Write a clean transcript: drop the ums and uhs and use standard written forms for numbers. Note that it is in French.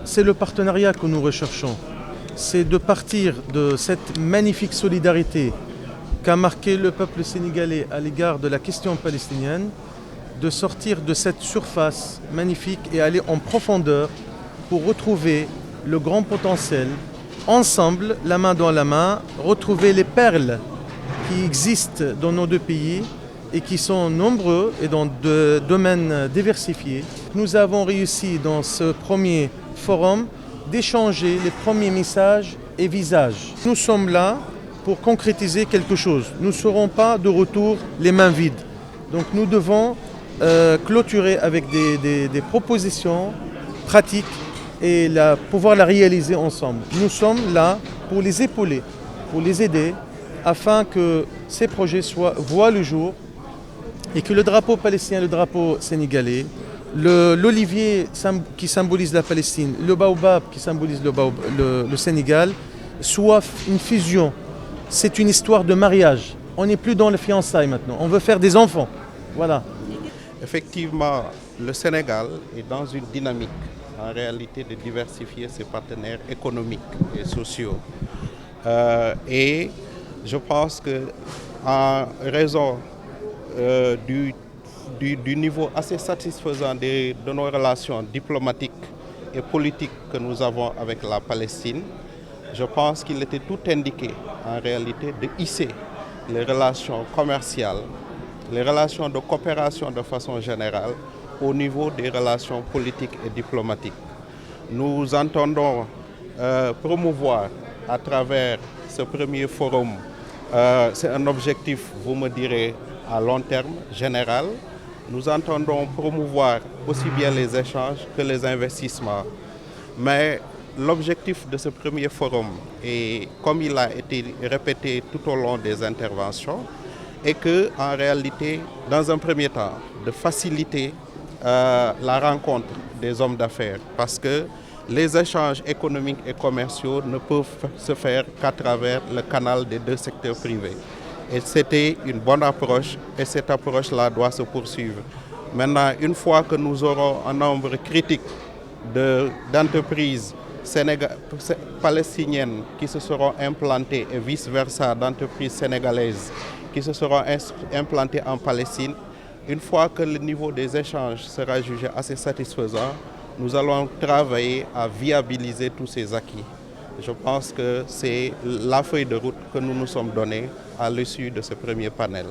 c'est le partenariat que nous recherchons. C'est de partir de cette magnifique solidarité qu'a marqué le peuple sénégalais à l'égard de la question palestinienne, de sortir de cette surface magnifique et aller en profondeur pour retrouver le grand potentiel, ensemble, la main dans la main, retrouver les perles qui existent dans nos deux pays et qui sont nombreux et dans des domaines diversifiés. Nous avons réussi dans ce premier forum d'échanger les premiers messages et visages. Nous sommes là pour concrétiser quelque chose. Nous ne serons pas de retour les mains vides. Donc nous devons clôturer avec des propositions pratiques et pouvoir la réaliser ensemble. Nous sommes là pour les épauler, pour les aider, afin que ces projets voient le jour et que le drapeau palestinien, le drapeau sénégalais, l'olivier qui symbolise la Palestine, le baobab qui symbolise le Sénégal, soit une fusion. C'est une histoire de mariage. On n'est plus dans le fiançailles maintenant. On veut faire des enfants. Voilà. Effectivement, le Sénégal est dans une dynamique, en réalité, de diversifier ses partenaires économiques et sociaux. Et je pense qu'en raison du niveau assez satisfaisant de nos relations diplomatiques et politiques que nous avons avec la Palestine, je pense qu'il était tout indiqué, en réalité, de hisser les relations commerciales, les relations de coopération de façon générale, au niveau des relations politiques et diplomatiques. Nous entendons promouvoir à travers ce premier forum, c'est un objectif, vous me direz, à long terme, général. Nous entendons promouvoir aussi bien les échanges que les investissements. Mais l'objectif de ce premier forum, et comme il a été répété tout au long des interventions, est que, en réalité, dans un premier temps, de faciliter la rencontre des hommes d'affaires, parce que les échanges économiques et commerciaux ne peuvent se faire qu'à travers le canal des deux secteurs privés. Et c'était une bonne approche, et cette approche-là doit se poursuivre. Maintenant, une fois que nous aurons un nombre critique d'entreprises palestiniennes qui se seront implantées et vice-versa d'entreprises sénégalaises qui se seront implantées en Palestine, une fois que le niveau des échanges sera jugé assez satisfaisant, nous allons travailler à viabiliser tous ces acquis. Je pense que c'est la feuille de route que nous nous sommes donnée à l'issue de ce premier panel.